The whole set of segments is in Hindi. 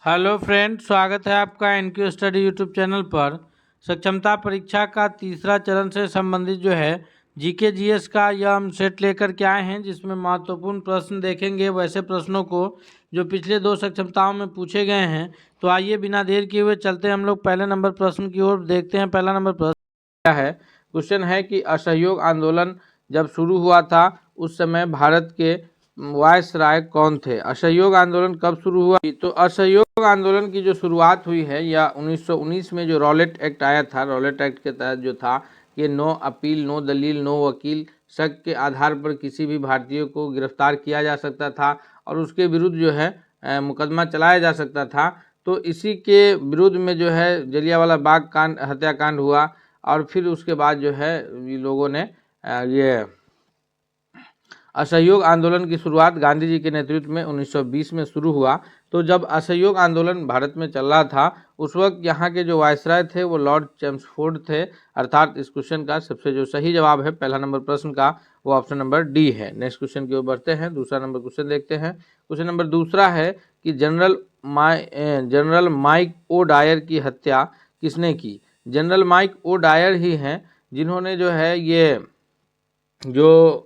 हेलो फ्रेंड, स्वागत है आपका एनक्यू स्टडी यूट्यूब चैनल पर। सक्षमता परीक्षा का तीसरा चरण से संबंधित जो है जीके जीएस का यह हम सेट लेकर के आए हैं, जिसमें महत्वपूर्ण प्रश्न देखेंगे वैसे प्रश्नों को जो पिछले दो सक्षमताओं में पूछे गए हैं। तो आइए बिना देर किए हुए चलते हैं हम लोग पहले नंबर प्रश्न की ओर। देखते हैं पहला नंबर प्रश्न क्या है। क्वेश्चन है कि असहयोग आंदोलन जब शुरू हुआ था उस समय भारत के वायसराय कौन थे। असहयोग आंदोलन कब शुरू हुआ? तो असहयोग आंदोलन की जो शुरुआत हुई है या 1919 में जो रॉलेट एक्ट आया था, रॉलेट एक्ट के तहत जो था कि नो अपील, नो दलील, नो वकील, शक के आधार पर किसी भी भारतीय को गिरफ्तार किया जा सकता था और उसके विरुद्ध जो है मुकदमा चलाया जा सकता था। तो इसी के विरुद्ध में जो है जलियांवाला बाग कांड, हत्याकांड हुआ और फिर उसके बाद जो है लोगों ने ये असहयोग आंदोलन की शुरुआत गांधी जी के नेतृत्व में 1920 में शुरू हुआ। तो जब असहयोग आंदोलन भारत में चल रहा था उस वक्त यहाँ के जो वायसराय थे वो लॉर्ड चेम्सफोर्ड थे। अर्थात इस क्वेश्चन का सबसे जो सही जवाब है पहला नंबर प्रश्न का वो ऑप्शन नंबर डी है। नेक्स्ट क्वेश्चन की ओर बढ़ते हैं। दूसरा नंबर क्वेश्चन देखते हैं। क्वेश्चन नंबर दूसरा है कि जनरल माइक ओ डायर की हत्या किसने की। जनरल माइक ओ डायर ही हैं जिन्होंने जो है ये जो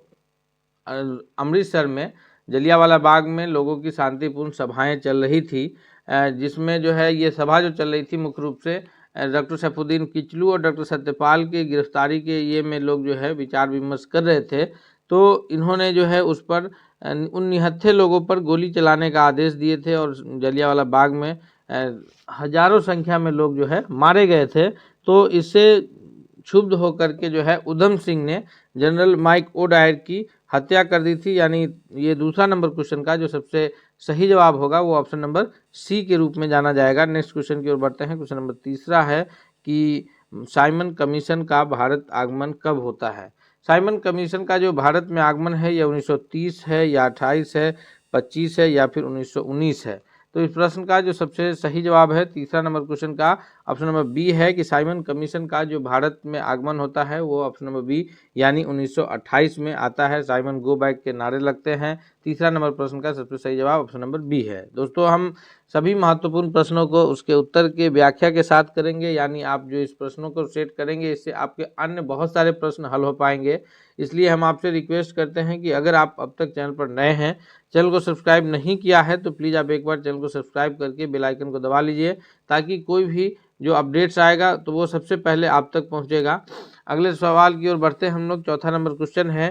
अमृतसर में जलियांवाला बाग में लोगों की शांतिपूर्ण सभाएं चल रही थी, जिसमें जो है ये सभा जो चल रही थी मुख्य रूप से डॉक्टर सैफुद्दीन किचलू और डॉक्टर सत्यपाल की गिरफ्तारी के ये में लोग जो है विचार विमर्श कर रहे थे। तो इन्होंने जो है उस पर उन निहत्थे लोगों पर गोली चलाने का आदेश दिए थे और जलियांवाला बाग में हजारों संख्या में लोग जो है मारे गए थे। तो इससे क्षुब्ध होकर के जो है उधम सिंह ने जनरल माइक ओ डायर की हत्या कर दी थी। यानी ये दूसरा नंबर क्वेश्चन का जो सबसे सही जवाब होगा वो ऑप्शन नंबर सी के रूप में जाना जाएगा। नेक्स्ट क्वेश्चन की ओर बढ़ते हैं। क्वेश्चन नंबर तीसरा है कि साइमन कमीशन का भारत आगमन कब होता है। साइमन कमीशन का जो भारत में आगमन है यह 1930 है या 28 है, 25 है या फिर 1919 है। तो इस प्रश्न का जो सबसे सही जवाब है तीसरा नंबर क्वेश्चन का ऑप्शन नंबर बी है कि साइमन कमीशन का जो भारत में आगमन होता है वो ऑप्शन नंबर बी यानी 1928 में आता है। साइमन गो बैक के नारे लगते हैं। तीसरा नंबर प्रश्न का सबसे सही जवाब ऑप्शन नंबर बी है। दोस्तों, हम सभी महत्वपूर्ण प्रश्नों को उसके उत्तर के व्याख्या के साथ करेंगे, यानी आप जो इस प्रश्नों को सेट करेंगे इससे आपके अन्य बहुत सारे प्रश्न हल हो पाएंगे। इसलिए हम आपसे रिक्वेस्ट करते हैं कि अगर आप अब तक चैनल पर नए हैं, चैनल को सब्सक्राइब नहीं किया है, तो प्लीज़ आप एक बार चैनल को सब्सक्राइब करके बेल आइकन को दबा लीजिए ताकि कोई भी जो अपडेट्स आएगा तो वो सबसे पहले आप तक पहुंचेगा। अगले सवाल की ओर बढ़ते हैं हम लोग। चौथा नंबर क्वेश्चन है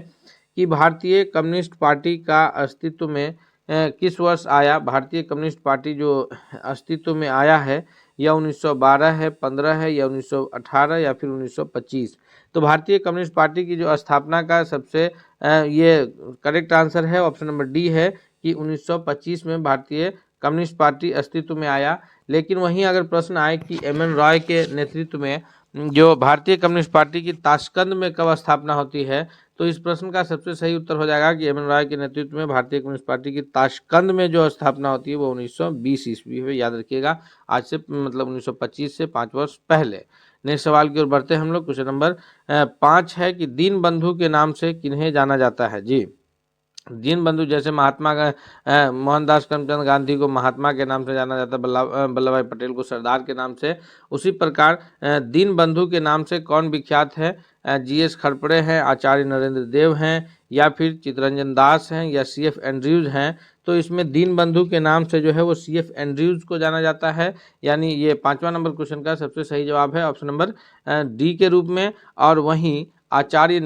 कि भारतीय कम्युनिस्ट पार्टी का अस्तित्व में किस वर्ष आया। भारतीय कम्युनिस्ट पार्टी जो अस्तित्व में आया है या 1912 है, 15 है या 1918 या फिर 1925। तो भारतीय कम्युनिस्ट पार्टी की जो स्थापना का सबसे ये करेक्ट आंसर है ऑप्शन नंबर डी है कि 1925 में भारतीय कम्युनिस्ट पार्टी अस्तित्व में आया। लेकिन वहीं अगर प्रश्न आए कि एम.एन. रॉय के नेतृत्व में जो भारतीय कम्युनिस्ट पार्टी की ताशकंद में कब स्थापना होती है, तो इस प्रश्न का सबसे सही उत्तर हो जाएगा कि एम.एन. रॉय के नेतृत्व में भारतीय कम्युनिस्ट पार्टी की ताशकंद में जो स्थापना होती है वो 1920 ईस्वी में, याद रखिएगा, आज से मतलब 1925 से 5 वर्ष पहले। नेक्स्ट सवाल की ओर बढ़ते हैं हम लोग। क्वेश्चन नंबर 5 है कि दीन बंधु के नाम से किन्हें जाना जाता है। जी, दीन बंधु जैसे महात्मा मोहनदास करमचंद गांधी को महात्मा के नाम से जाना जाता है, वल्लभ भाई पटेल को सरदार के नाम से, उसी प्रकार दीन बंधु के नाम से कौन विख्यात है। जी.एस. खड़पड़े हैं, आचार्य नरेंद्र देव हैं या फिर चित्तरंजन दास हैं या सी.एफ. एंड्रयूज हैं। तो इसमें दीन बंधु के नाम से जो है वो सी.एफ. एंड्रयूज को जाना जाता है। यानी ये 5वां नंबर क्वेश्चन का सबसे सही जवाब है ऑप्शन नंबर डी के रूप में। और वहीं आचार्य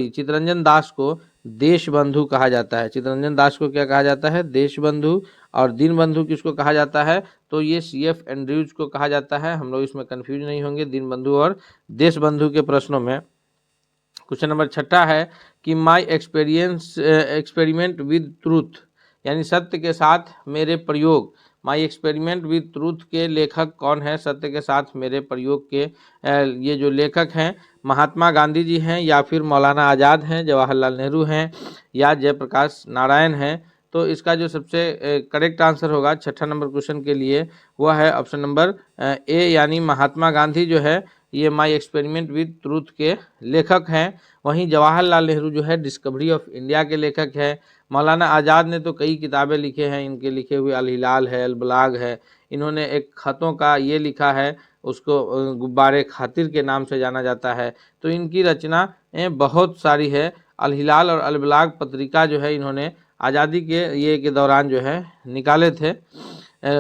चित्तरंजन दास को देश बंधु कहा जाता है। चित्तरंजन दास को क्या कहा जाता है? देश बंधु। और दीन बंधु किसको कहा जाता है? तो ये सी.एफ. एंड्रयूज को कहा जाता है। हम लोग इसमें कंफ्यूज नहीं होंगे दीन बंधु और देश बंधु के प्रश्नों में। क्वेश्चन नंबर 6 है कि माई एक्सपेरिमेंट विद ट्रूथ यानी सत्य के साथ मेरे प्रयोग, माई एक्सपेरिमेंट विद ट्रूथ के लेखक कौन है। सत्य के साथ मेरे प्रयोग के ये जो लेखक हैं महात्मा गांधी जी हैं या फिर मौलाना आज़ाद हैं, जवाहरलाल नेहरू हैं या जयप्रकाश नारायण हैं। तो इसका जो सबसे करेक्ट आंसर होगा 6 नंबर क्वेश्चन के लिए वह है ऑप्शन नंबर ए यानी महात्मा गांधी जो है ये माई एक्सपेरिमेंट विद ट्रूथ के लेखक हैं। वहीं जवाहरलाल नेहरू जो है डिस्कवरी ऑफ इंडिया के लेखक है। मौलाना आज़ाद ने तो कई किताबें लिखे हैं, इनके लिखे हुए अल हिलाल है, अल बलाग है। इन्होंने एक ख़तों का ये लिखा है, उसको गुब्बारे खातिर के नाम से जाना जाता है। तो इनकी रचनाएं बहुत सारी है। अल हिलाल और अल बलाग पत्रिका जो है इन्होंने आज़ादी के ये के दौरान जो है निकाले थे।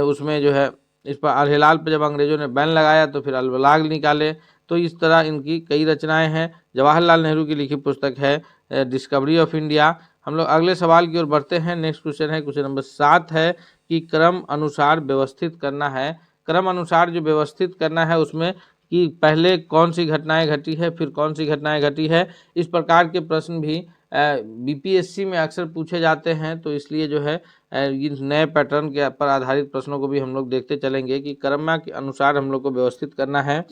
उसमें जो है इस पर अल हिलाल पर जब अंग्रेज़ों ने बैन लगाया तो फिर अल बलाग निकाले। तो इस तरह इनकी कई रचनाएं हैं। जवाहरलाल नेहरू की लिखी पुस्तक है डिस्कवरी ऑफ इंडिया। हम लोग अगले सवाल की ओर बढ़ते हैं। नेक्स्ट क्वेश्चन है, क्वेश्चन नंबर 7 है कि क्रम अनुसार व्यवस्थित करना है। क्रम अनुसार जो व्यवस्थित करना है उसमें कि पहले कौन सी घटनाएं घटी है, फिर कौन सी घटनाएं घटी है। इस प्रकार के प्रश्न भी बीपीएससी में अक्सर पूछे जाते हैं। तो इसलिए जो है इन नए पैटर्न के पर आधारित प्रश्नों को भी हम लोग देखते चलेंगे कि क्रम के अनुसार हम लोग को व्यवस्थित करना है।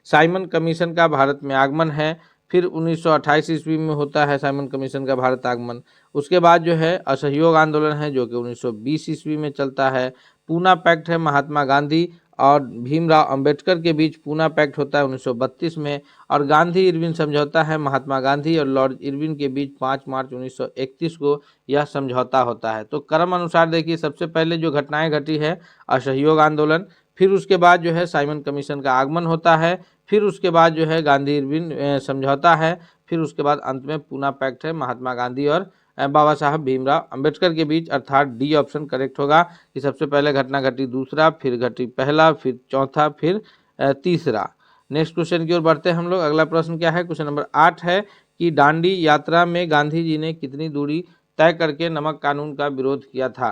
साइमन कमीशन का भारत में आगमन है, फिर 1928 ईस्वी में होता है साइमन कमीशन का भारत आगमन। उसके बाद जो है असहयोग आंदोलन है जो कि 1920 ईस्वी में चलता है। पूना पैक्ट है महात्मा गांधी और भीमराव अंबेडकर के बीच पूना पैक्ट होता है 1932 में। और गांधी इरविन समझौता है महात्मा गांधी और लॉर्ड इरविन के बीच 5 मार्च 1931 को यह समझौता होता है। तो क्रम अनुसार देखिए, सबसे पहले जो घटनाएं घटी है असहयोग आंदोलन, फिर उसके बाद जो है साइमन कमीशन का आगमन होता है, फिर उसके बाद जो है गांधी इरविन समझौता है, फिर उसके बाद अंत में पूना पैक्ट है महात्मा गांधी और बाबा साहब भीमराव अंबेडकर के बीच। अर्थात डी ऑप्शन करेक्ट होगा कि सबसे पहले घटना घटी दूसरा, फिर घटी पहला, फिर चौथा, फिर तीसरा। नेक्स्ट क्वेश्चन की ओर बढ़ते हैं हम लोग। अगला प्रश्न क्या है, क्वेश्चन नंबर 8 है कि दांडी यात्रा में गांधी जी ने कितनी दूरी तय करके नमक कानून का विरोध किया था।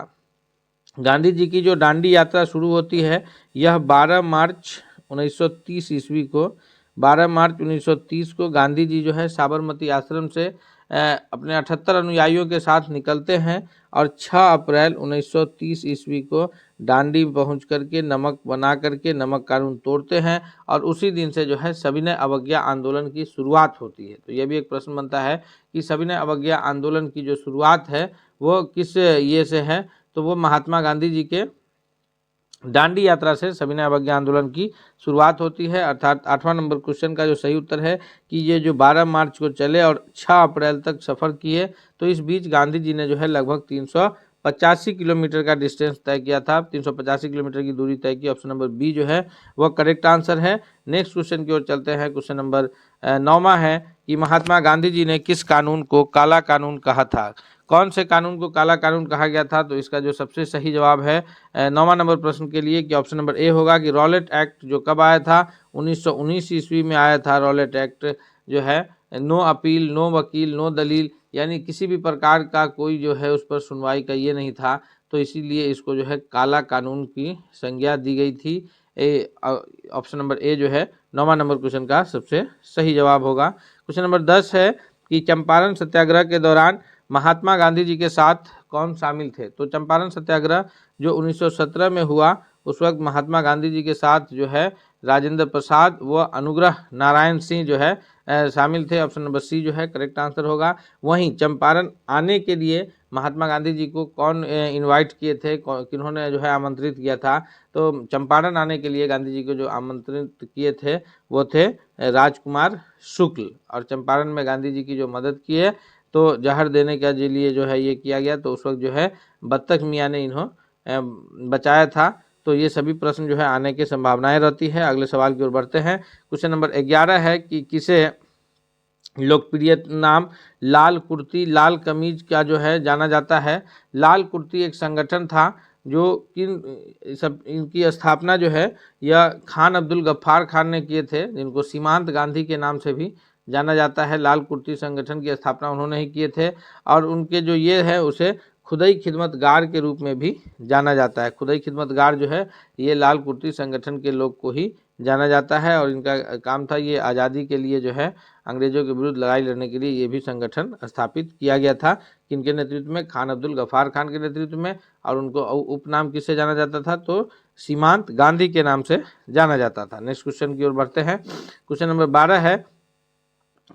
गांधी जी की जो दांडी यात्रा शुरू होती है यह 12 मार्च 1930 ईस्वी को 12 मार्च 1930 को गांधी जी जो है साबरमती आश्रम से अपने 78 अनुयायियों के साथ निकलते हैं और 6 अप्रैल 1930 ईस्वी को दांडी पहुंच करके नमक बना करके नमक कानून तोड़ते हैं और उसी दिन से जो है सविनय अवज्ञा आंदोलन की शुरुआत होती है। तो यह भी एक प्रश्न बनता है कि सविनय अवज्ञा आंदोलन की जो शुरुआत है वो किस ये से है, तो वो महात्मा गांधी जी के दांडी यात्रा से सविनय अवज्ञा आंदोलन की शुरुआत होती है। अर्थात 8वां नंबर क्वेश्चन का जो सही उत्तर है कि ये जो 12 मार्च को चले और 6 अप्रैल तक सफ़र किए, तो इस बीच गांधी जी ने जो है लगभग 385 किलोमीटर का डिस्टेंस तय किया था, 385 किलोमीटर की दूरी तय की। ऑप्शन नंबर बी जो है वह करेक्ट आंसर है। नेक्स्ट क्वेश्चन की ओर चलते हैं। क्वेश्चन नंबर 9वां है कि महात्मा गांधी जी ने किस कानून को काला कानून कहा था। कौन से कानून को काला कानून कहा गया था, तो इसका जो सबसे सही जवाब है 9वां नंबर प्रश्न के लिए कि ऑप्शन नंबर ए होगा कि रॉलेट एक्ट जो कब आया था 1919 ईस्वी में आया था। रॉलेट एक्ट जो है नो अपील, नो वकील, नो दलील, यानी किसी भी प्रकार का कोई जो है उस पर सुनवाई का ये नहीं था, तो इसीलिए इसको जो है काला कानून की संज्ञा दी गई थी। ऑप्शन नंबर ए जो है 9वां नंबर क्वेश्चन का सबसे सही जवाब होगा। क्वेश्चन नंबर 10 है कि चंपारण सत्याग्रह के दौरान महात्मा गांधी जी के साथ कौन शामिल थे। तो चंपारण सत्याग्रह जो 1917 में हुआ उस वक्त महात्मा गांधी जी के साथ जो है राजेंद्र प्रसाद व अनुग्रह नारायण सिंह जो है शामिल थे। ऑप्शन नंबर सी जो है करेक्ट आंसर होगा। वहीं चंपारण आने के लिए महात्मा गांधी जी को कौन इनवाइट किए थे, किन्होंने जो है आमंत्रित किया था, तो चंपारण आने के लिए गांधी जी को जो आमंत्रित किए थे वो थे राजकुमार शुक्ल। और चंपारण में गांधी जी की जो मदद की है तो जहर देने के लिए जो है ये किया गया, तो उस वक्त जो है बत्तख मियाँ ने इन्हों बचाया था। तो ये सभी प्रश्न जो है आने की संभावनाएं रहती है। अगले सवाल की ओर बढ़ते हैं। क्वेश्चन नंबर 11 है कि किसे लोकप्रिय नाम लाल कुर्ती लाल कमीज का जो है जाना जाता है। लाल कुर्ती एक संगठन था जो इनकी स्थापना जो है यह खान अब्दुल गफ्फार खान ने किए थे, जिनको सीमांत गांधी के नाम से भी जाना जाता है। लाल कुर्ती संगठन की स्थापना उन्होंने ही किए थे और उनके जो ये है उसे खुदाई खिदमतगार के रूप में भी जाना जाता है। खुदाई खिदमतगार जो है ये लाल कुर्ती संगठन के लोग को ही जाना जाता है और इनका काम था ये आज़ादी के लिए जो है अंग्रेज़ों के विरुद्ध लड़ाई लड़ने के लिए ये भी संगठन स्थापित किया गया था। किनके नेतृत्व में, खान अब्दुल गफ्फार खान के नेतृत्व में, और उनको उपनाम किससे जाना जाता था, तो सीमांत गांधी के नाम से जाना जाता था। नेक्स्ट क्वेश्चन की ओर बढ़ते हैं। क्वेश्चन नंबर 12 है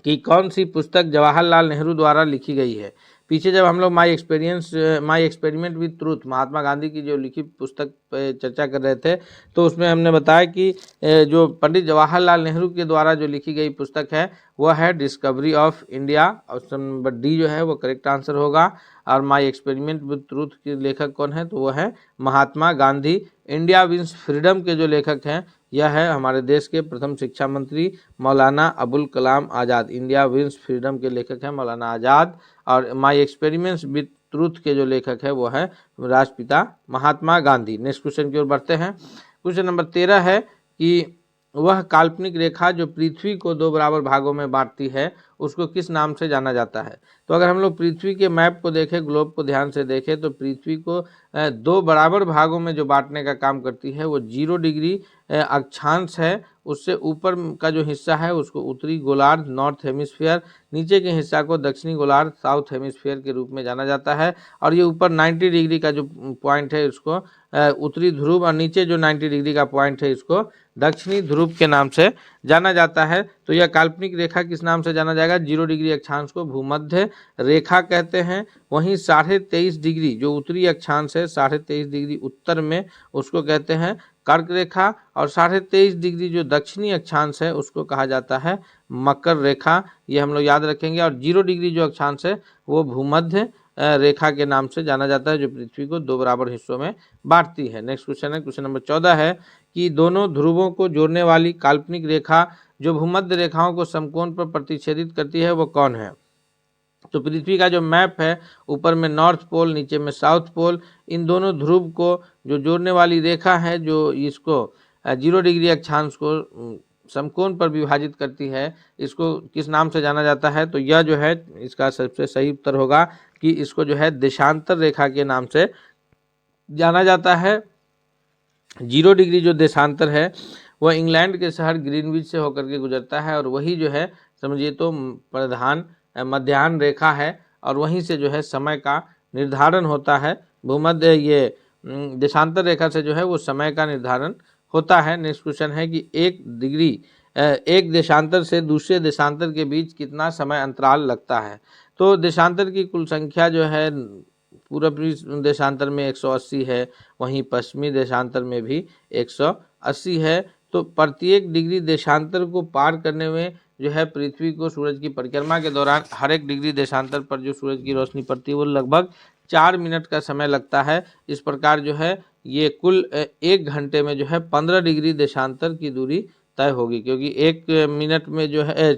कि कौन सी पुस्तक जवाहरलाल नेहरू द्वारा लिखी गई है। पीछे जब हम लोग my experiment with truth Mahatma Gandhi की जो लिखी पुस्तक पे चर्चा कर रहे थे, तो उसमें हमने बताया कि जो पंडित जवाहरलाल नेहरू के द्वारा जो लिखी गई पुस्तक है वह है discovery of India. Option number D जो है वो करेक्ट आंसर होगा। और माई एक्सपेरिमेंट विद ट्रूथ के लेखक कौन है, तो वह है Mahatma Gandhi. India wins freedom के जो लेखक हैं यह है हमारे देश के प्रथम शिक्षा मंत्री Maulana Abul Kalam Azad. India wins freedom के लेखक हैं मौलाना आज़ाद। और माई एक्सपेरिमेंट्स विद ट्रूथ के जो लेखक है वो है राष्ट्रपिता महात्मा गांधी। नेक्स्ट क्वेश्चन की ओर बढ़ते हैं। क्वेश्चन नंबर 13 है कि वह काल्पनिक रेखा जो पृथ्वी को 2 बराबर भागों में बांटती है उसको किस नाम से जाना जाता है। तो अगर हम लोग पृथ्वी के मैप को देखें, ग्लोब को ध्यान से देखें, तो पृथ्वी को 2 बराबर भागों में जो बांटने का काम करती है वो 0 डिग्री अक्षांश है। उससे ऊपर का जो हिस्सा है उसको उत्तरी गोलार्ध नॉर्थ हेमिस्फीयर, नीचे के हिस्सा को दक्षिणी गोलार्ध साउथ हेमिस्फीयर के रूप में जाना जाता है। और ये ऊपर 90 डिग्री का जो पॉइंट है उसको उत्तरी ध्रुव, और नीचे जो 90 डिग्री का पॉइंट है इसको दक्षिणी ध्रुव के नाम से जाना जाता है। तो यह काल्पनिक रेखा किस नाम से जाना जाएगा, 0 डिग्री अक्षांश को भूमध्य रेखा कहते हैं। वहीं 23.5 डिग्री जो उत्तरी अक्षांश है, 23.5 डिग्री उत्तर में, उसको कहते हैं कर्क रेखा। और 23.5 डिग्री जो दक्षिणी अक्षांश है उसको कहा जाता है मकर रेखा। ये हम लोग याद रखेंगे। और 0 डिग्री जो अक्षांश है वो भूमध्य रेखा के नाम से जाना जाता है, जो पृथ्वी को 2 बराबर हिस्सों में बांटती है। नेक्स्ट क्वेश्चन है, क्वेश्चन नंबर 14 है कि दोनों ध्रुवों को जोड़ने वाली काल्पनिक रेखा जो भूमध्य रेखाओं को समकोण पर प्रतिच्छेदित करती है वो कौन है। तो पृथ्वी का जो मैप है ऊपर में नॉर्थ पोल, नीचे में साउथ पोल, इन दोनों ध्रुव को जो जोड़ने वाली रेखा है जो इसको 0 डिग्री अक्षांश को समकोण पर विभाजित करती है, इसको किस नाम से जाना जाता है। तो यह जो है इसका सबसे सही उत्तर होगा कि इसको जो है देशांतर रेखा के नाम से जाना जाता है। 0 डिग्री जो देशांतर है वह इंग्लैंड के शहर ग्रीनविच से होकर के गुजरता है, और वही जो है समझिए तो प्रधान मध्याह्न रेखा है, और वहीं से जो है समय का निर्धारण होता है। भूमध्य ये देशांतर रेखा से जो है वो समय का निर्धारण होता है। नेक्स्ट क्वेश्चन है कि एक देशांतर से दूसरे देशांतर के बीच कितना समय अंतराल लगता है। तो देशांतर की कुल संख्या जो है पूर्वी देशांतर में 180 है, वहीं पश्चिमी देशांतर में भी 180 है। तो प्रत्येक डिग्री देशांतर को पार करने में जो है पृथ्वी को सूरज की परिक्रमा के दौरान हर एक डिग्री देशांतर पर जो सूरज की रोशनी पड़ती है वो लगभग 4 मिनट का समय लगता है। इस प्रकार जो है ये कुल 1 घंटे में जो है 15 डिग्री देशांतर की दूरी तय होगी, क्योंकि 1 मिनट में जो है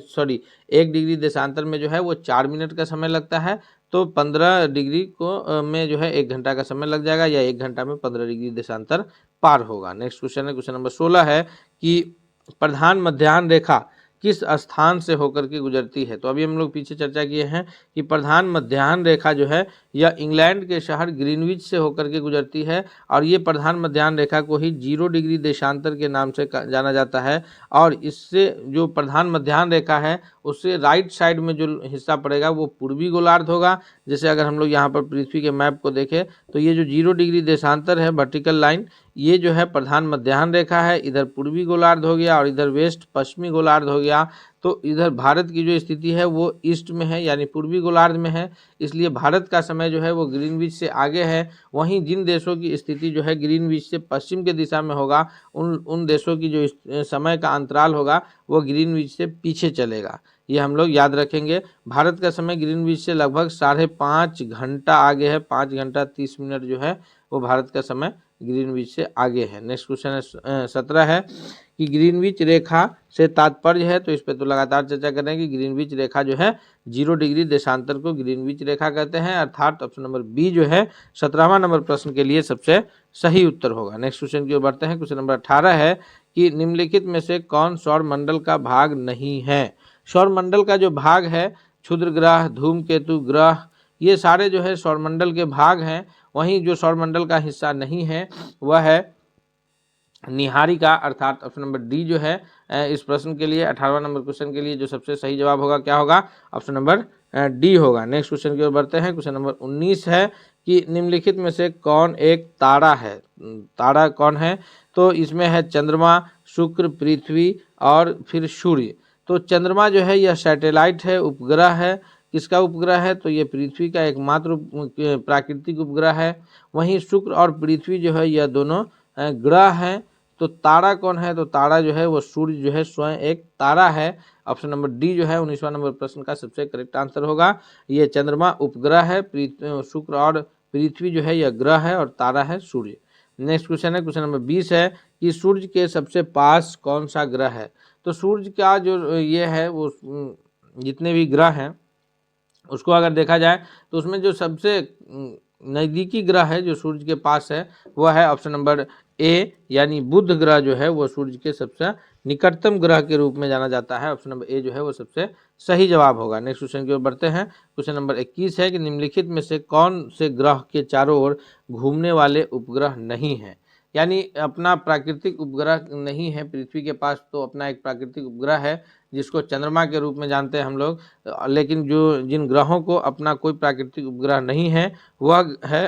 1 डिग्री देशांतर में जो है वो 4 मिनट का समय लगता है। तो 15 डिग्री को में जो है 1 घंटा का समय लग जाएगा, या 1 घंटा में 15 डिग्री देशांतर पार होगा। नेक्स्ट क्वेश्चन है, क्वेश्चन नंबर 16 है कि प्रधान मध्याह्न रेखा किस स्थान से होकर के गुजरती है। तो अभी हम लोग पीछे चर्चा किए हैं कि प्रधान मध्याह्न रेखा जो है यह इंग्लैंड के शहर ग्रीनविच से होकर के गुजरती है, और ये प्रधान मध्याह्न रेखा को ही 0 डिग्री देशांतर के नाम से जाना जाता है। और इससे जो प्रधान मध्याह्न रेखा है उससे राइट साइड में जो हिस्सा पड़ेगा वो पूर्वी गोलार्ध होगा। जैसे अगर हम लोग यहाँ पर पृथ्वी के मैप को देखें तो ये जो 0 डिग्री देशांतर है वर्टिकल लाइन, ये जो है प्रधान मध्याह्न रेखा है, इधर पूर्वी गोलार्ध हो गया और इधर वेस्ट पश्चिमी गोलार्ध हो गया। तो इधर भारत की जो स्थिति है वो ईस्ट में है, यानी पूर्वी गोलार्ध में है, इसलिए भारत का समय जो है वो ग्रीनविच से आगे है। वहीं जिन देशों की स्थिति जो है ग्रीनविच से पश्चिम के दिशा में होगा उन देशों की जो समय का अंतराल होगा वो ग्रीनविच से पीछे चलेगा। ये हम लोग याद रखेंगे। भारत का समय ग्रीनविच से लगभग 5.5 घंटा आगे है, 5 घंटा 30 मिनट जो है वो भारत का समय ग्रीनविच से आगे है। नेक्स्ट क्वेश्चन है 17 है कि ग्रीनविच रेखा से तात्पर्य है। तो इस पे तो लगातार चर्चा कर रहे हैं कि ग्रीनविच रेखा जो है 0 डिग्री देशांतर को ग्रीनविच रेखा कहते हैं, अर्थात ऑप्शन नंबर बी जो है 17वां नंबर प्रश्न के लिए सबसे सही उत्तर होगा। नेक्स्ट क्वेश्चन की ओर बढ़ते हैं। क्वेश्चन नंबर 18 है कि निम्नलिखित में से कौन सौर मंडल का भाग नहीं है। सौर मंडल का जो भाग है क्षुद्र ग्रह, धूमकेतु ग्रह, ये सारे जो है सौरमंडल के भाग हैं। वहीं जो सौरमंडल का हिस्सा नहीं है वह है निहारिका, अर्थात ऑप्शन नंबर डी जो है इस प्रश्न के लिए 18वां नंबर क्वेश्चन के लिए जो सबसे सही जवाब होगा क्या होगा, ऑप्शन नंबर डी होगा। नेक्स्ट क्वेश्चन की ओर बढ़ते हैं। क्वेश्चन नंबर 19 है कि निम्नलिखित में से कौन एक तारा है। तारा कौन है, तो इसमें है चंद्रमा, शुक्र, पृथ्वी और फिर सूर्य। तो चंद्रमा जो है यह सैटेलाइट है, उपग्रह है। किसका उपग्रह है, तो ये पृथ्वी का एकमात्र प्राकृतिक उपग्रह है। वहीं शुक्र और पृथ्वी जो है यह दोनों ग्रह हैं। तो तारा कौन है, तो तारा जो है वो सूर्य जो है स्वयं एक तारा है। ऑप्शन नंबर डी जो है 19वां नंबर प्रश्न का सबसे करेक्ट आंसर होगा। ये चंद्रमा उपग्रह है, शुक्र और पृथ्वी जो है यह ग्रह है और तारा है सूर्य। नेक्स्ट क्वेश्चन है, क्वेश्चन नंबर 20 है कि सूर्य के सबसे पास कौन सा ग्रह है। तो सूर्य का जो ये है वो जितने भी ग्रह हैं उसको अगर देखा जाए तो उसमें जो सबसे नज़दीकी ग्रह है जो सूर्य के पास है वह है ऑप्शन नंबर ए, यानी बुध ग्रह जो है वो सूर्य के सबसे निकटतम ग्रह के रूप में जाना जाता है। ऑप्शन नंबर ए जो है वो सबसे सही जवाब होगा। नेक्स्ट क्वेश्चन की ओर बढ़ते हैं। क्वेश्चन नंबर 21 है कि निम्नलिखित में से कौन से ग्रह के चारों ओर घूमने वाले उपग्रह नहीं है। यानी अपना प्राकृतिक उपग्रह नहीं है पृथ्वी के पास, तो अपना एक प्राकृतिक उपग्रह है जिसको चंद्रमा के रूप में जानते हैं हम लोग। लेकिन जो जिन ग्रहों को अपना कोई प्राकृतिक उपग्रह नहीं है वह है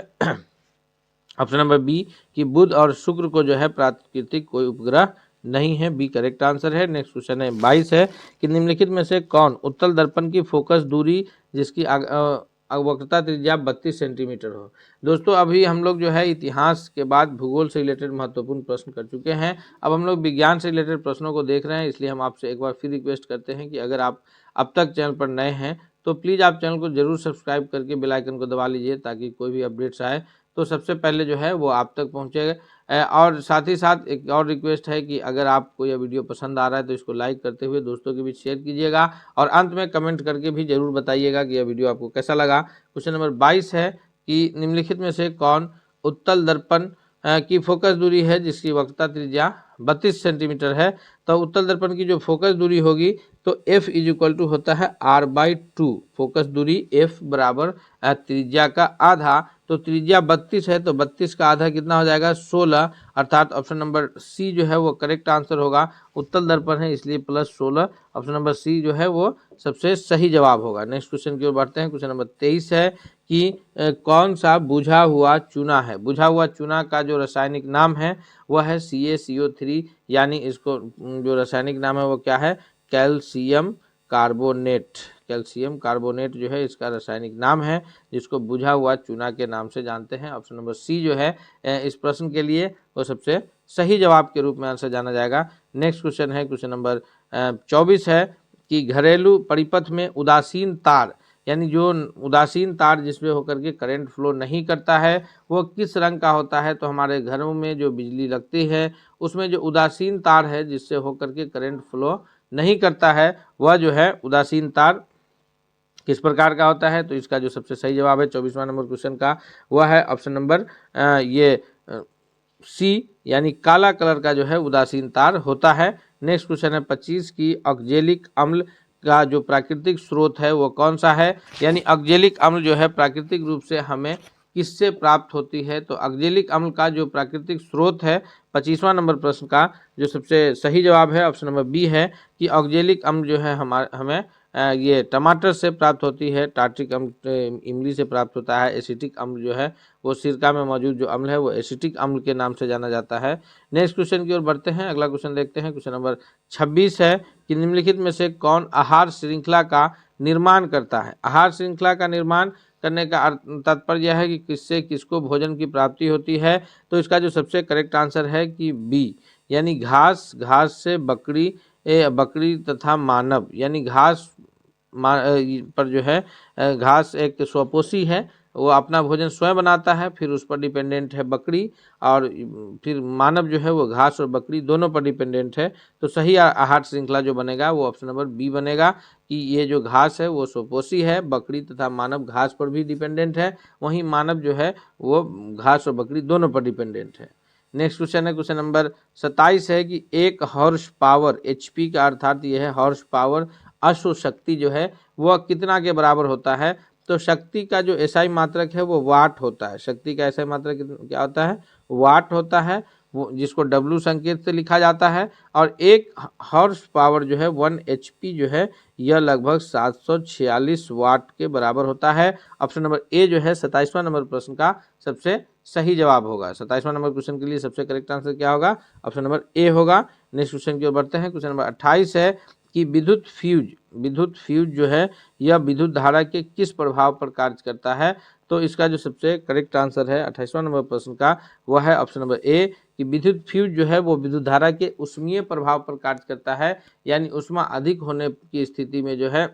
ऑप्शन नंबर बी कि बुध और शुक्र को जो है प्राकृतिक कोई उपग्रह नहीं है। बी करेक्ट आंसर है। नेक्स्ट क्वेश्चन है 22 है कि निम्नलिखित में से कौन उत्तल दर्पण की फोकस दूरी जिसकी वक्रता त्रिज्या 32 सेंटीमीटर हो। दोस्तों अभी हम लोग जो है इतिहास के बाद भूगोल से रिलेटेड महत्वपूर्ण प्रश्न कर चुके हैं। अब हम लोग विज्ञान से रिलेटेड प्रश्नों को देख रहे हैं, इसलिए हम आपसे एक बार फिर रिक्वेस्ट करते हैं कि अगर आप अब तक चैनल पर नए हैं तो प्लीज़ आप चैनल को जरूर सब्सक्राइब करके बेल आइकन को दबा लीजिए ताकि कोई भी अपडेट्स आए तो सबसे पहले जो है वो आप तक पहुँचेगा। और साथ ही साथ एक और रिक्वेस्ट है कि अगर आपको यह वीडियो पसंद आ रहा है तो इसको लाइक करते हुए दोस्तों के बीच शेयर कीजिएगा और अंत में कमेंट करके भी जरूर बताइएगा कि यह वीडियो आपको कैसा लगा। क्वेश्चन नंबर 22 है कि निम्नलिखित में से कौन उत्तल दर्पण की फोकस दूरी है जिसकी वक्रता त्रिज्या 32 सेंटीमीटर है। तो उत्तल दर्पण की जो फोकस दूरी होगी तो f इज इक्वल टू होता है r/2। फोकस दूरी f बराबर त्रिज्या का आधा, तो त्रिज्या 32 है तो 32 का आधा कितना हो जाएगा 16, अर्थात ऑप्शन नंबर सी जो है वो करेक्ट आंसर होगा। उत्तल दर्पण है इसलिए +16, ऑप्शन नंबर सी जो है वो सबसे सही जवाब होगा। नेक्स्ट क्वेश्चन की ओर बढ़ते हैं। क्वेश्चन नंबर 23 है कि कौन सा बुझा हुआ चूना है। बुझा हुआ चूना का जो रासायनिक नाम है वह है CaCO3, यानी इसको जो रासायनिक नाम है वो क्या है कैल्शियम कार्बोनेट। कैल्शियम कार्बोनेट जो है इसका रासायनिक नाम है जिसको बुझा हुआ चूना के नाम से जानते हैं। ऑप्शन नंबर सी जो है इस प्रश्न के लिए वो सबसे सही जवाब के रूप में आंसर जाना जाएगा। नेक्स्ट क्वेश्चन है क्वेश्चन नंबर 24 है कि घरेलू परिपथ में उदासीन तार, यानी जो उदासीन तार जिसमें होकर के करंट फ्लो नहीं करता है वो किस रंग का होता है। तो हमारे घरों में जो बिजली लगती है उसमें जो उदासीन तार है जिससे होकर के करंट फ्लो नहीं करता है वह जो है उदासीन तार किस प्रकार का होता है। तो इसका जो सबसे सही जवाब है 24वां नंबर क्वेश्चन का वह है ऑप्शन नंबर ये सी, यानी काला कलर का जो है उदासीन तार होता है। नेक्स्ट क्वेश्चन है 25 की ऑक्जेलिक अम्ल का जो प्राकृतिक स्रोत है वो कौन सा है। यानी ऑक्जेलिक अम्ल जो है प्राकृतिक रूप से हमें किससे प्राप्त होती है। तो ऑक्जेलिक अम्ल का जो प्राकृतिक स्रोत है 25वां नंबर प्रश्न का जो सबसे सही जवाब है ऑप्शन नंबर बी है कि ऑक्जेलिक अम्ल जो है हमें ये टमाटर से प्राप्त होती है। टार्ट्रिक अम्ल इमली से प्राप्त होता है। एसिटिक अम्ल जो है वो सिरका में मौजूद जो अम्ल है वो एसिटिक अम्ल के नाम से जाना जाता है। नेक्स्ट क्वेश्चन की ओर बढ़ते हैं। अगला क्वेश्चन देखते हैं। क्वेश्चन नंबर 26 है कि निम्नलिखित में से कौन आहार श्रृंखला का निर्माण करता है। आहार श्रृंखला का निर्माण करने का तात्पर्य है कि किससे किसको भोजन की प्राप्ति होती है। तो इसका जो सबसे करेक्ट आंसर है कि बी, यानी घास, घास से बकरी तथा मानव, यानी घास पर जो है घास एक स्वपोषी है, वो अपना भोजन स्वयं बनाता है, फिर उस पर डिपेंडेंट है बकरी, और फिर मानव जो है वो घास और बकरी दोनों पर डिपेंडेंट है। तो सही आहार श्रृंखला जो बनेगा वो ऑप्शन नंबर बी बनेगा कि ये जो घास है वो स्वपोषी है, बकरी तथा मानव घास पर भी डिपेंडेंट है, वहीं मानव जो है वो घास और बकरी दोनों पर डिपेंडेंट है। नेक्स्ट क्वेश्चन है क्वेश्चन नंबर 27 है कि एक हॉर्स पावर HP का अर्थात यह है हॉर्स पावर अश्व शक्ति जो है वह कितना के बराबर होता है। तो शक्ति का जो SI मात्रक है वो वाट होता है। शक्ति का SI मात्रक क्या होता है वाट होता है, वो जिसको W संकेत से लिखा जाता है। और एक हॉर्स पावर जो है 1 HP जो है यह लगभग 746 वाट के बराबर होता है। ऑप्शन नंबर ए जो है 27वां नंबर प्रश्न का सबसे सही जवाब होगा। 27वां नंबर क्वेश्चन के लिए सबसे करेक्ट आंसर क्या होगा, ऑप्शन नंबर ए होगा। नेक्स्ट क्वेश्चन की ओर बढ़ते हैं। क्वेश्चन नंबर 28 है कि विद्युत फ्यूज जो है यह विद्युत धारा के किस प्रभाव पर कार्य करता है। तो इसका जो सबसे करेक्ट आंसर है 28वां नंबर प्रश्न का वह है ऑप्शन नंबर ए कि विद्युत फ्यूज जो है वो विद्युत धारा के ऊष्मीय प्रभाव पर कार्य करता है, यानी ऊष्मा अधिक होने की स्थिति में जो है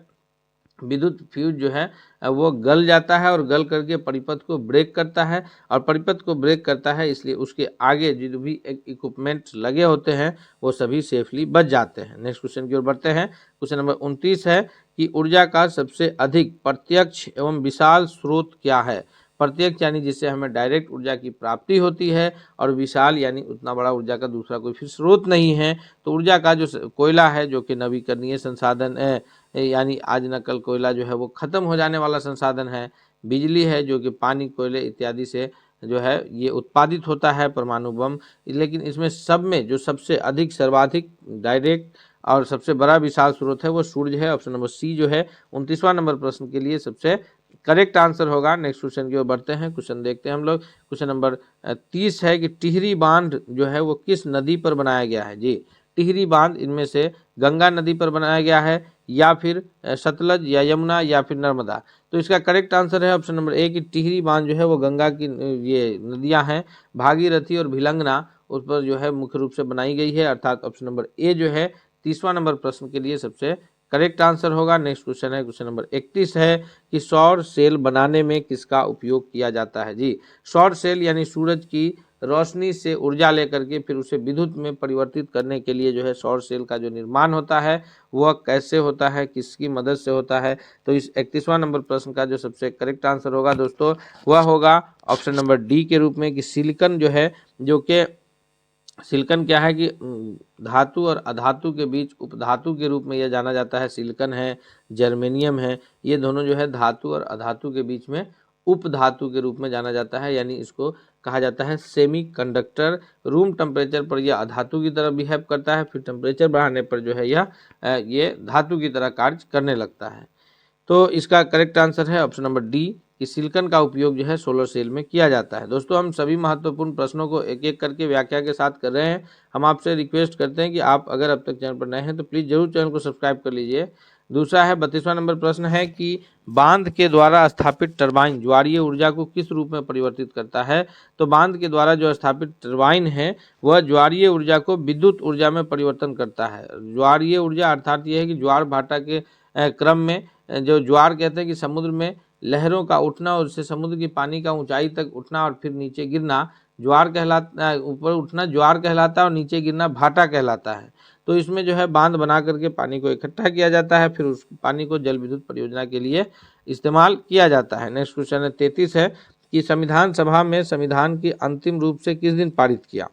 विद्युत फ्यूज जो है वो गल जाता है और गल करके परिपथ को ब्रेक करता है, और परिपथ को ब्रेक करता है इसलिए उसके आगे जो भी इक्विपमेंट लगे होते हैं वो सभी सेफली बच जाते हैं। नेक्स्ट क्वेश्चन की ओर बढ़ते हैं। क्वेश्चन नंबर 29 है कि ऊर्जा का सबसे अधिक प्रत्यक्ष एवं विशाल स्रोत क्या है। प्रत्यक्ष यानी जिससे हमें डायरेक्ट ऊर्जा की प्राप्ति होती है, और विशाल यानी उतना बड़ा ऊर्जा का दूसरा कोई फिर स्रोत नहीं है। तो ऊर्जा का जो कोयला है जो कि नवीकरणीय संसाधन है, यानी आज न कल कोयला जो है वो खत्म हो जाने वाला संसाधन है। बिजली है जो कि पानी, कोयले इत्यादि से जो है ये उत्पादित होता है, परमाणु बम। लेकिन इसमें सब में जो सबसे अधिक सर्वाधिक डायरेक्ट और सबसे बड़ा विशाल स्रोत है वो सूर्य है। ऑप्शन नंबर सी जो है 29वां नंबर प्रश्न के लिए सबसे करेक्ट आंसर होगा। नेक्स्ट क्वेश्चन की ओर बढ़ते हैं। क्वेश्चन देखते हैं हम लोग। क्वेश्चन नंबर 30 है कि टिहरी बांध जो है वो किस नदी पर बनाया गया है। जी, टिहरी बांध इनमें से गंगा नदी पर बनाया गया है, या फिर सतलज या यमुना या फिर नर्मदा। तो इसका करेक्ट आंसर है ऑप्शन नंबर ए कि टिहरी बांध जो है वो गंगा की ये नदियां हैं भागीरथी और भिलंगना, उस पर जो है मुख्य रूप से बनाई गई है, अर्थात ऑप्शन नंबर ए जो है 30वां नंबर प्रश्न के लिए सबसे करेक्ट आंसर होगा। नेक्स्ट क्वेश्चन है क्वेश्चन नंबर 31 है कि सौर सेल बनाने में किसका उपयोग किया जाता है। जी, सौर सेल यानी सूरज की रोशनी से ऊर्जा लेकर के फिर उसे विद्युत में परिवर्तित करने के लिए जो है सौर सेल का जो निर्माण होता है वह कैसे होता है, किसकी मदद से होता है। तो इस 31वां नंबर प्रश्न का जो सबसे करेक्ट आंसर होगा दोस्तों वह होगा ऑप्शन नंबर डी के रूप में कि सिलिकॉन जो है, जो कि सिलिकॉन क्या है कि धातु और अधातु के बीच उपधातु के रूप में यह जाना जाता है। सिलिकॉन है, जर्मेनियम है, ये दोनों जो है धातु और अधातु के बीच में उपधातु के रूप में जाना जाता है, यानी इसको कहा जाता है सेमीकंडक्टर। रूम टेम्परेचर पर यह अधातु की तरह बिहेव करता है, फिर टेम्परेचर बढ़ाने पर जो है ये धातु की तरह कार्य करने लगता है। तो इसका करेक्ट आंसर है ऑप्शन नंबर डी कि सिलिकॉन का उपयोग जो है सोलर सेल में किया जाता है। दोस्तों, हम सभी महत्वपूर्ण प्रश्नों को एक एक करके व्याख्या के साथ कर रहे हैं। हम आपसे रिक्वेस्ट करते हैं कि आप अगर अब तक चैनल पर नए हैं तो प्लीज़ जरूर चैनल को सब्सक्राइब कर लीजिए। दूसरा है 32वां नंबर प्रश्न है कि बांध के द्वारा स्थापित टरबाइन ज्वारीय ऊर्जा को किस रूप में परिवर्तित करता है। तो बांध के द्वारा जो स्थापित टरबाइन है वह ज्वारीय ऊर्जा को विद्युत ऊर्जा में परिवर्तन करता है। ज्वारीय ऊर्जा अर्थात यह है कि ज्वार भाटा के क्रम में जो ज्वार कहते हैं कि समुद्र में लहरों का उठना और उससे समुद्र की पानी का ऊंचाई तक उठना और फिर नीचे गिरना ज्वार कहलाता है। ऊपर उठना ज्वार कहलाता है और नीचे गिरना भाटा कहलाता है। तो इसमें जो है बांध बना करके पानी को इकट्ठा किया जाता है, फिर उस पानी को जल विद्युत परियोजना के लिए इस्तेमाल किया जाता है। नेक्स्ट क्वेश्चन है 33 है कि संविधान सभा में संविधान की अंतिम रूप से किस दिन पारित किया।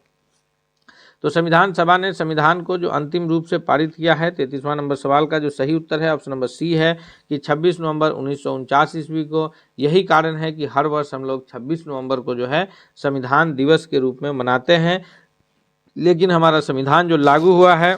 तो संविधान सभा ने संविधान को जो अंतिम रूप से पारित किया है, 33वां नंबर सवाल का जो सही उत्तर है ऑप्शन नंबर सी है कि 26 नवंबर 1949 ईस्वी को। यही कारण है कि हर वर्ष हम लोग 26 नवंबर को जो है संविधान दिवस के रूप में मनाते हैं, लेकिन हमारा संविधान जो लागू हुआ है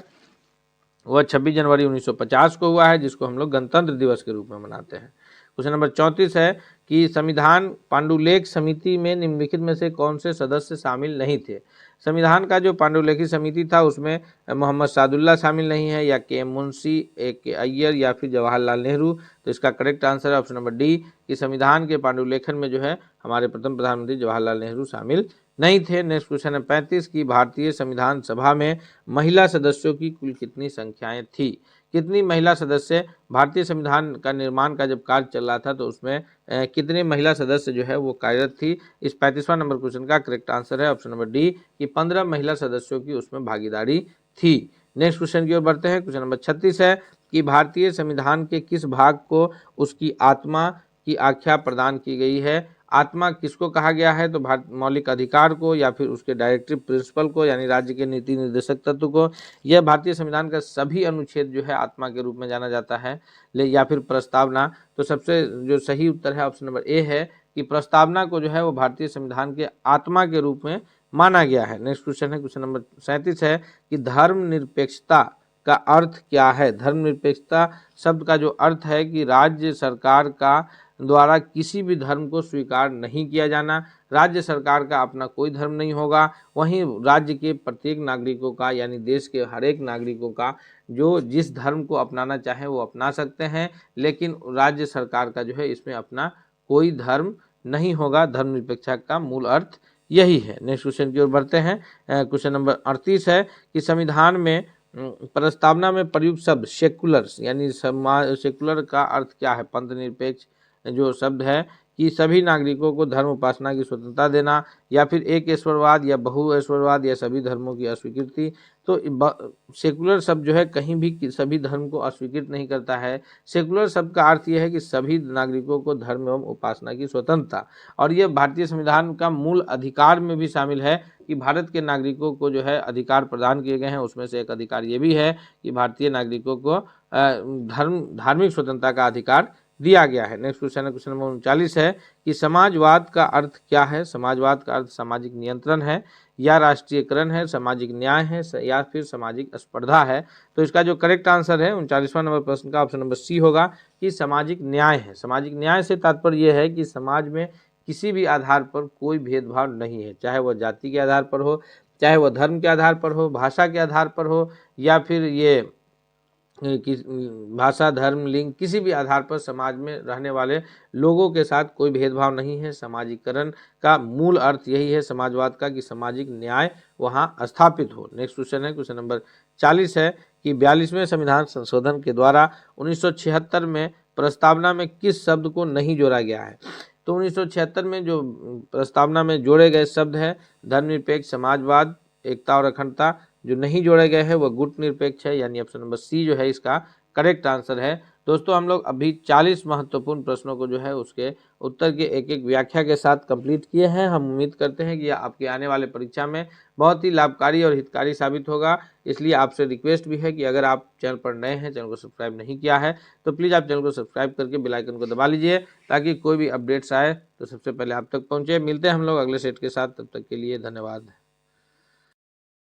वह 26 जनवरी 1950 को हुआ है, जिसको हम लोग गणतंत्र दिवस के रूप में मनाते हैं। क्वेश्चन नंबर 34 है कि संविधान पांडुलेख समिति में निम्नलिखित में से कौन से सदस्य शामिल नहीं थे। संविधान का जो पांडुलेखी समिति था उसमें मोहम्मद सादुल्ला शामिल नहीं है, या के एम मुंशी, ए के अय्यर या फिर जवाहरलाल नेहरू। तो इसका करेक्ट आंसर है ऑप्शन नंबर डी कि संविधान के पांडुलेखन में जो है हमारे प्रथम प्रधानमंत्री जवाहरलाल नेहरू शामिल नहीं थे। नेक्स्ट क्वेश्चन है 35 की भारतीय संविधान सभा में महिला सदस्यों की कुल कितनी संख्याएं थी। कितनी महिला सदस्य भारतीय संविधान का निर्माण का जब कार्य चल रहा था तो उसमें कितने महिला सदस्य जो है वो कार्यरत थी। इस 35वां नंबर क्वेश्चन का करेक्ट आंसर है ऑप्शन नंबर डी कि 15 महिला सदस्यों की उसमें भागीदारी थी। नेक्स्ट क्वेश्चन की ओर बढ़ते हैं। क्वेश्चन नंबर 36 है कि भारतीय संविधान के किस भाग को उसकी आत्मा की आख्या प्रदान की गई है। आत्मा किसको कहा गया है, तो मौलिक अधिकार को, या फिर उसके डायरेक्टिव प्रिंसिपल को, यानी राज्य के नीति निर्देशक तत्व को। यह भारतीय संविधान का सभी अनुच्छेद जो है आत्मा के रूप में जाना जाता है, या फिर प्रस्तावना। तो सबसे जो सही उत्तर है ऑप्शन नंबर ए है कि प्रस्तावना को जो है वो भारतीय संविधान के आत्मा के रूप में माना गया है। नेक्स्ट क्वेश्चन है क्वेश्चन नंबर 37 है कि धर्मनिरपेक्षता का अर्थ क्या है। धर्मनिरपेक्षता शब्द का जो अर्थ है कि राज्य सरकार का द्वारा किसी भी धर्म को स्वीकार नहीं किया जाना, राज्य सरकार का अपना कोई धर्म नहीं होगा, वहीं राज्य के प्रत्येक नागरिकों का यानी देश के हर एक नागरिकों का जो जिस धर्म को अपनाना चाहे वो अपना सकते हैं, लेकिन राज्य सरकार का जो है इसमें अपना कोई धर्म नहीं होगा। धर्मनिरपेक्षता का मूल अर्थ यही है। नेक्स्ट क्वेश्चन की ओर बढ़ते हैं। क्वेश्चन नंबर 38 है कि संविधान में प्रस्तावना में प्रयुक्त शब्द सेकुलर्स यानी सेकुलर का अर्थ क्या है? पंथ निरपेक्ष जो शब्द है कि सभी नागरिकों को धर्म उपासना की स्वतंत्रता देना, या फिर एक ईश्वरवाद या बहु ईश्वरवाद या सभी धर्मों की अस्वीकृति। तो सेकुलर शब्द जो है कहीं भी सभी धर्म को अस्वीकृत नहीं करता है। सेकुलर शब्द का अर्थ यह है कि सभी नागरिकों को धर्म एवं उपासना की स्वतंत्रता, और यह भारतीय संविधान का मूल अधिकार में भी शामिल है कि भारत के नागरिकों को जो है अधिकार प्रदान किए गए हैं। उसमें से एक अधिकार ये भी है कि भारतीय नागरिकों को धार्मिक स्वतंत्रता का अधिकार दिया गया है। नेक्स्ट क्वेश्चन है, क्वेश्चन नंबर 39 है कि समाजवाद का अर्थ क्या है? समाजवाद का अर्थ सामाजिक नियंत्रण है या राष्ट्रीयकरण है, सामाजिक न्याय है या फिर सामाजिक स्पर्धा है। तो इसका जो करेक्ट आंसर है 39वां नंबर प्रश्न का ऑप्शन नंबर सी होगा कि सामाजिक न्याय है। सामाजिक न्याय से तात्पर्य यह है कि समाज में किसी भी आधार पर कोई भेदभाव नहीं है, चाहे वह जाति के आधार पर हो, चाहे वह धर्म के आधार पर हो, भाषा के आधार पर हो, या फिर ये भाषा, धर्म, लिंग, किसी भी आधार पर समाज में रहने वाले लोगों के साथ कोई भेदभाव नहीं है। सामाजिकरण का मूल अर्थ यही है समाजवाद का कि सामाजिक न्याय वहां स्थापित हो। नेक्स्ट क्वेश्चन है, क्वेश्चन नंबर 40 है कि 42वें संविधान संशोधन के द्वारा 1976 में प्रस्तावना में किस शब्द को नहीं जोड़ा गया है? तो 1976 में जो प्रस्तावना में जोड़े गए शब्द है धर्मनिरपेक्ष, समाजवाद, एकता और अखंडता। जो नहीं जोड़े गए हैं वह गुट निरपेक्ष है, यानी ऑप्शन नंबर सी जो है इसका करेक्ट आंसर है। दोस्तों हम लोग अभी 40 महत्वपूर्ण प्रश्नों को जो है उसके उत्तर के एक एक व्याख्या के साथ कंप्लीट किए हैं। हम उम्मीद करते हैं कि यह आपके आने वाले परीक्षा में बहुत ही लाभकारी और हितकारी साबित होगा। इसलिए आपसे रिक्वेस्ट भी है कि अगर आप चैनल पर नए हैं, चैनल को सब्सक्राइब नहीं किया है, तो प्लीज़ आप चैनल को सब्सक्राइब करके बेल आइकन को दबा लीजिए ताकि कोई भी अपडेट्स आए तो सबसे पहले आप तक पहुँचे। मिलते हैं हम लोग अगले सेट के साथ, तब तक के लिए धन्यवाद।